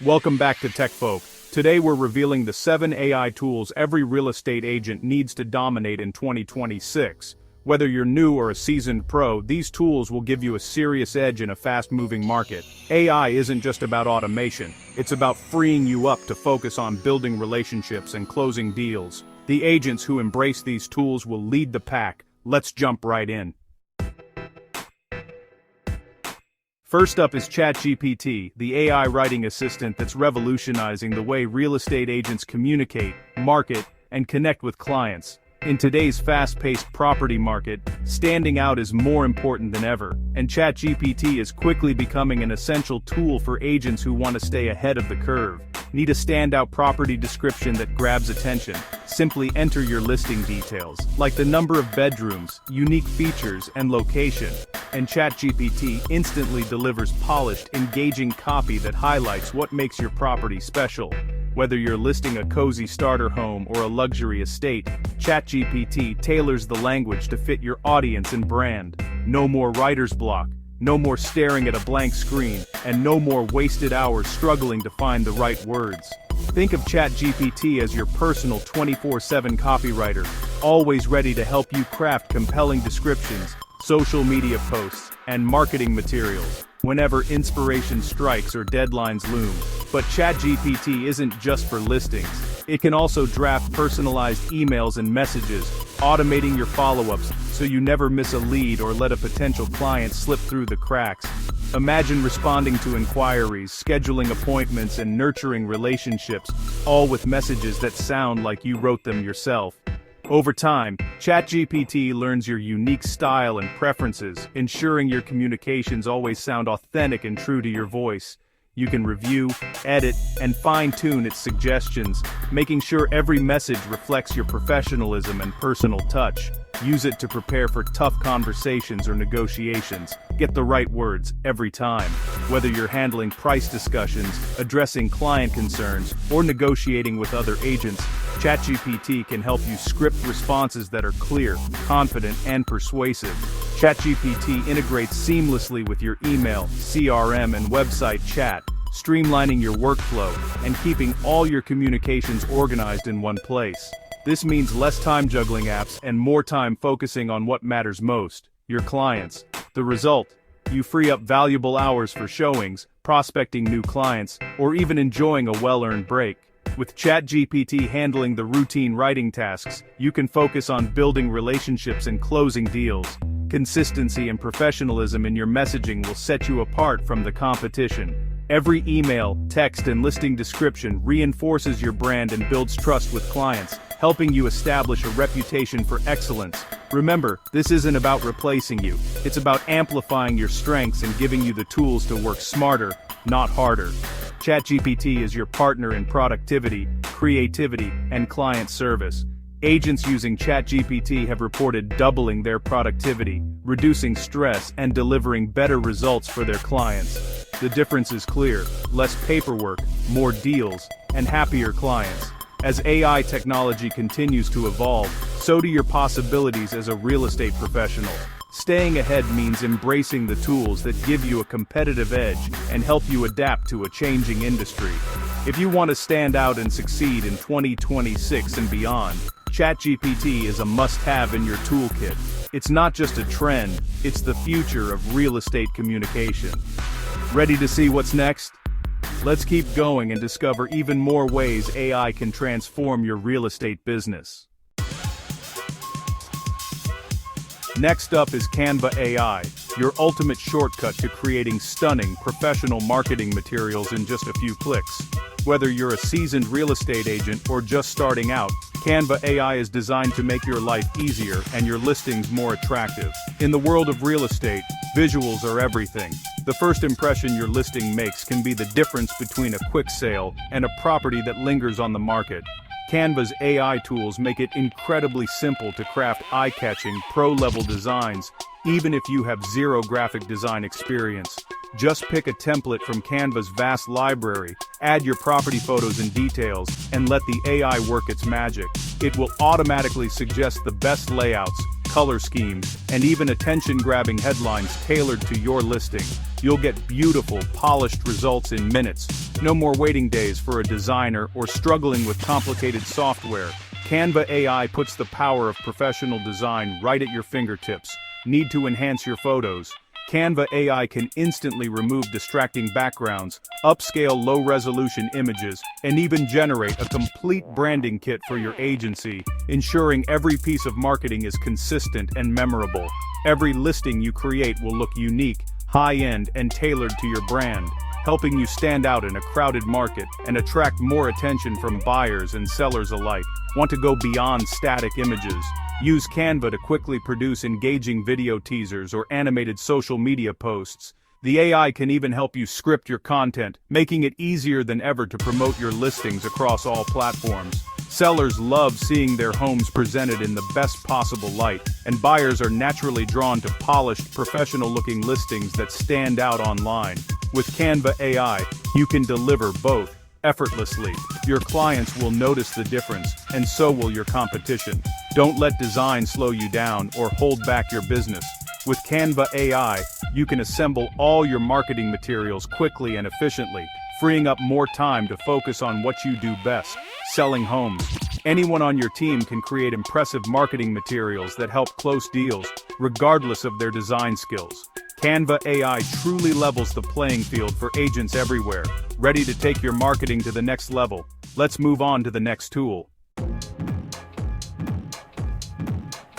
Welcome back to Tech Folk. Today we're revealing the 7 AI tools every real estate agent needs to dominate in 2026. Whether you're new or a seasoned pro, these tools will give you a serious edge in a fast-moving market. AI isn't just about automation, it's about freeing you up to focus on building relationships and closing deals. The agents who embrace these tools will lead the pack. Let's jump right in. First up is ChatGPT, the AI writing assistant that's revolutionizing the way real estate agents communicate, market, and connect with clients. In today's fast-paced property market, standing out is more important than ever, and ChatGPT is quickly becoming an essential tool for agents who want to stay ahead of the curve. Need a standout property description that grabs attention? Simply enter your listing details, like the number of bedrooms, unique features, and location, and ChatGPT instantly delivers polished, engaging copy that highlights what makes your property special. Whether you're listing a cozy starter home or a luxury estate, ChatGPT tailors the language to fit your audience and brand. No more writer's block, no more staring at a blank screen, and no more wasted hours struggling to find the right words. Think of ChatGPT as your personal 24/7 copywriter, always ready to help you craft compelling descriptions, social media posts, and marketing materials whenever inspiration strikes or deadlines loom. But ChatGPT isn't just for listings. It can also draft personalized emails and messages, automating your follow-ups so you never miss a lead or let a potential client slip through the cracks. Imagine responding to inquiries, scheduling appointments, and nurturing relationships, all with messages that sound like you wrote them yourself. Over time, ChatGPT learns your unique style and preferences, ensuring your communications always sound authentic and true to your voice. You can review, edit, and fine-tune its suggestions, making sure every message reflects your professionalism and personal touch. Use it to prepare for tough conversations or negotiations. Get the right words every time. Whether you're handling price discussions, addressing client concerns, or negotiating with other agents, ChatGPT can help you script responses that are clear, confident, and persuasive. ChatGPT integrates seamlessly with your email, CRM, and website chat, streamlining your workflow and keeping all your communications organized in one place. This means less time juggling apps and more time focusing on what matters most, your clients. The result? You free up valuable hours for showings, prospecting new clients, or even enjoying a well-earned break. With ChatGPT handling the routine writing tasks, you can focus on building relationships and closing deals. Consistency and professionalism in your messaging will set you apart from the competition. Every email, text, and listing description reinforces your brand and builds trust with clients, helping you establish a reputation for excellence. Remember, this isn't about replacing you. It's about amplifying your strengths and giving you the tools to work smarter, not harder. ChatGPT is your partner in productivity, creativity, and client service. Agents using ChatGPT have reported doubling their productivity, reducing stress, and delivering better results for their clients. The difference is clear: less paperwork, more deals, and happier clients. As AI technology continues to evolve, so do your possibilities as a real estate professional. Staying ahead means embracing the tools that give you a competitive edge and help you adapt to a changing industry. If you want to stand out and succeed in 2026 and beyond, ChatGPT is a must-have in your toolkit. It's not just a trend, it's the future of real estate communication. Ready to see what's next? Let's keep going and discover even more ways AI can transform your real estate business. Next up is Canva AI, your ultimate shortcut to creating stunning, professional marketing materials in just a few clicks. Whether you're a seasoned real estate agent or just starting out, Canva AI is designed to make your life easier and your listings more attractive. In the world of real estate, visuals are everything. The first impression your listing makes can be the difference between a quick sale and a property that lingers on the market. Canva's AI tools make it incredibly simple to craft eye-catching, pro-level designs, even if you have zero graphic design experience. Just pick a template from Canva's vast library, add your property photos and details, and let the AI work its magic. It will automatically suggest the best layouts, color schemes, and even attention-grabbing headlines tailored to your listing. You'll get beautiful, polished results in minutes, No more waiting days for a designer or struggling with complicated software. Canva AI puts the power of professional design right at your fingertips. Need to enhance your photos? Canva AI can instantly remove distracting backgrounds, upscale low-resolution images, and even generate a complete branding kit for your agency, ensuring every piece of marketing is consistent and memorable. Every listing you create will look unique, high-end, and tailored to your brand, helping you stand out in a crowded market and attract more attention from buyers and sellers alike. Want to go beyond static images? Use Canva to quickly produce engaging video teasers or animated social media posts. The AI can even help you script your content, making it easier than ever to promote your listings across all platforms. Sellers love seeing their homes presented in the best possible light, and buyers are naturally drawn to polished, professional-looking listings that stand out online. With Canva AI, you can deliver both effortlessly. Your clients will notice the difference, and so will your competition. Don't let design slow you down or hold back your business. With Canva AI, you can assemble all your marketing materials quickly and efficiently, freeing up more time to focus on what you do best, selling homes. Anyone on your team can create impressive marketing materials that help close deals, regardless of their design skills. Canva AI truly levels the playing field for agents everywhere, ready to take your marketing to the next level. Let's move on to the next tool.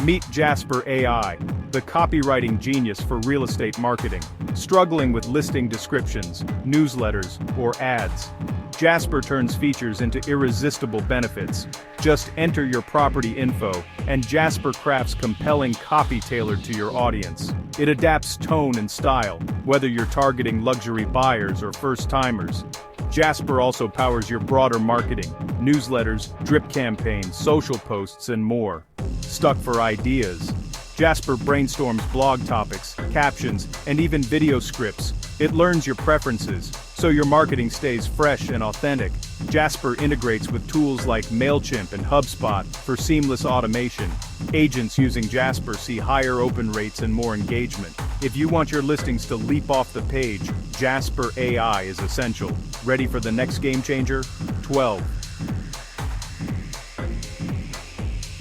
Meet Jasper AI, the copywriting genius for real estate marketing. Struggling with listing descriptions, newsletters, or ads? Jasper turns features into irresistible benefits. Just enter your property info, and Jasper crafts compelling copy tailored to your audience. It adapts tone and style, whether you're targeting luxury buyers or first-timers. Jasper also powers your broader marketing, newsletters, drip campaigns, social posts, and more. Stuck for ideas? Jasper brainstorms blog topics, captions, and even video scripts. It learns your preferences, so your marketing stays fresh and authentic. Jasper integrates with tools like MailChimp and HubSpot for seamless automation. Agents using Jasper see higher open rates and more engagement. If you want your listings to leap off the page, Jasper AI is essential. Ready for the next game changer? 12.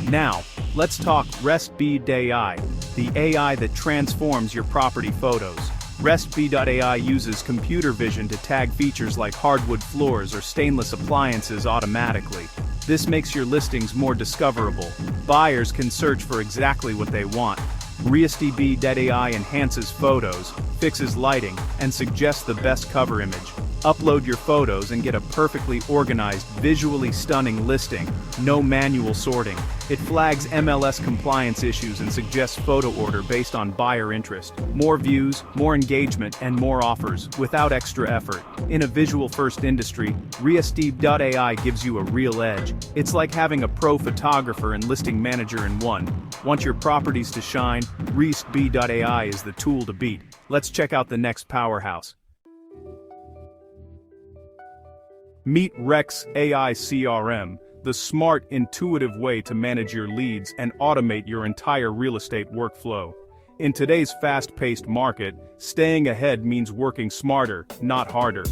Now, let's talk RestB.AI, the AI that transforms your property photos. RestB.AI uses computer vision to tag features like hardwood floors or stainless appliances automatically. This makes your listings more discoverable. Buyers can search for exactly what they want. RestB.AI enhances photos, fixes lighting, and suggests the best cover image. Upload your photos and get a perfectly organized, visually stunning listing. No manual sorting. It flags MLS compliance issues and suggests photo order based on buyer interest. More views, more engagement, and more offers, without extra effort. In a visual-first industry, RestB.AI gives you a real edge. It's like having a pro photographer and listing manager in one. Want your properties to shine? RestB.AI is the tool to beat. Let's check out the next powerhouse. Meet Rex AI CRM, the smart, intuitive way to manage your leads and automate your entire real estate workflow. In today's fast-paced market, staying ahead means working smarter, not harder.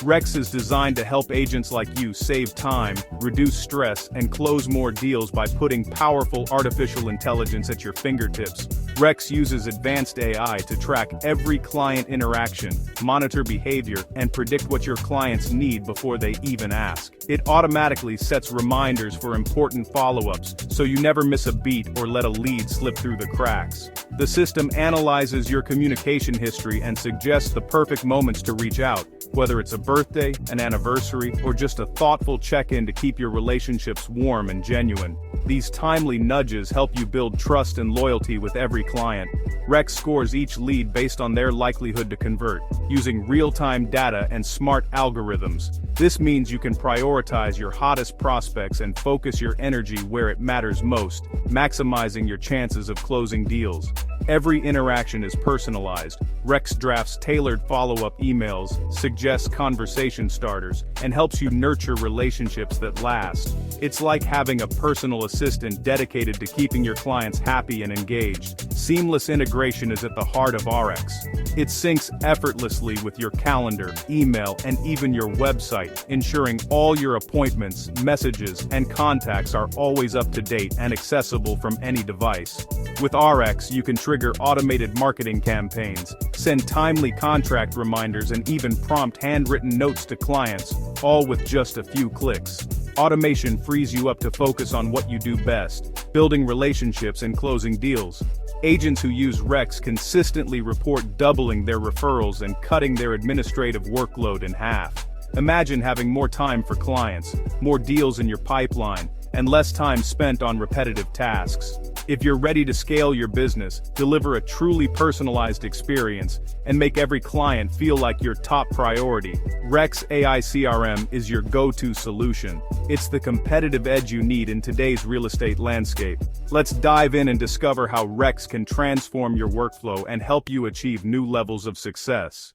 Rex is designed to help agents like you save time, reduce stress, and close more deals by putting powerful artificial intelligence at your fingertips. Rex uses advanced AI to track every client interaction, monitor behavior, and predict what your clients need before they even ask. It automatically sets reminders for important follow-ups, so you never miss a beat or let a lead slip through the cracks. The system analyzes your communication history and suggests the perfect moments to reach out, whether it's a birthday, an anniversary, or just a thoughtful check-in to keep your relationships warm and genuine. These timely nudges help you build trust and loyalty with every client. Rex scores each lead based on their likelihood to convert, using real-time data and smart algorithms. This means you can prioritize your hottest prospects and focus your energy where it matters most, maximizing your chances of closing deals. Every interaction is personalized. Rex drafts tailored follow-up emails, suggests conversation starters, and helps you nurture relationships that last. It's like having a personal assistant dedicated to keeping your clients happy and engaged. Seamless integration is at the heart of RX. It syncs effortlessly with your calendar, email, and even your website, ensuring all your appointments, messages, and contacts are always up to date and accessible from any device. With RX, you can trigger automated marketing campaigns, send timely contract reminders, and even prompt handwritten notes to clients, all with just a few clicks. Automation frees you up to focus on what you do best, building relationships and closing deals. Agents who use Rex consistently report doubling their referrals and cutting their administrative workload in half. Imagine having more time for clients, more deals in your pipeline, and less time spent on repetitive tasks. If you're ready to scale your business, deliver a truly personalized experience, and make every client feel like your top priority, Rex AI CRM is your go-to solution. It's the competitive edge you need in today's real estate landscape. Let's dive in and discover how Rex can transform your workflow and help you achieve new levels of success.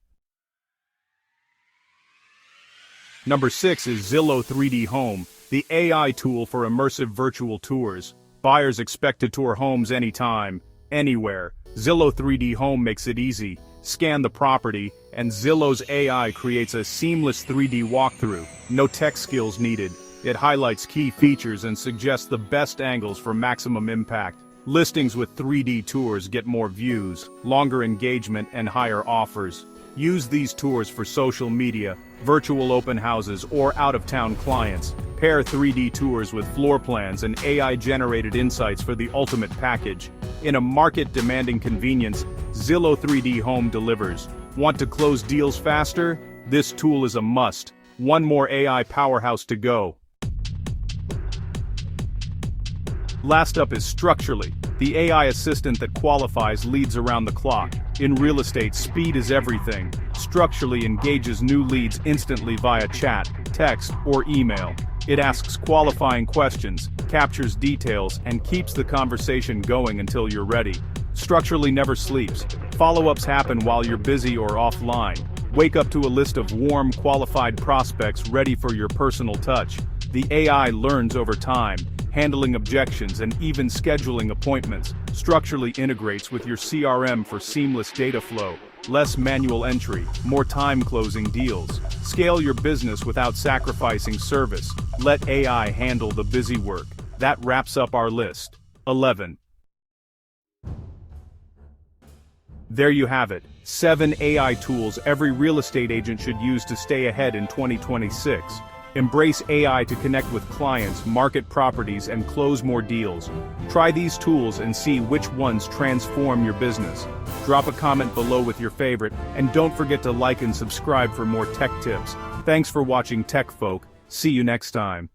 Number 6 is Zillow 3D Home, the AI tool for immersive virtual tours. Buyers expect to tour homes anytime, anywhere. Zillow 3D Home makes it easy. Scan the property, and Zillow's AI creates a seamless 3D walkthrough. No tech skills needed. It highlights key features and suggests the best angles for maximum impact. Listings with 3D tours get more views, longer engagement, and higher offers. Use these tours for social media, virtual open houses, or out-of-town clients. Pair 3D tours with floor plans and AI-generated insights for the ultimate package. In a market-demanding convenience, Zillow 3D Home delivers. Want to close deals faster? This tool is a must. One more AI powerhouse to go. Last up is Structurally, the AI assistant that qualifies leads around the clock. In real estate, speed is everything. Structurally engages new leads instantly via chat, text, or email. It asks qualifying questions, captures details, and keeps the conversation going until you're ready. Structurally never sleeps. Follow-ups happen while you're busy or offline. Wake up to a list of warm, qualified prospects ready for your personal touch. The AI learns over time, handling objections and even scheduling appointments. Structurally integrates with your CRM for seamless data flow. Less manual entry, more time closing deals. Scale your business without sacrificing service. Let AI handle the busy work. That wraps up our list. 11. There you have it. 7 AI tools every real estate agent should use to stay ahead in 2026. Embrace AI to connect with clients, market properties, and close more deals. Try these tools and see which ones transform your business. Drop a comment below with your favorite, and don't forget to like and subscribe for more tech tips. Thanks for watching, Tech Folk. See you next time.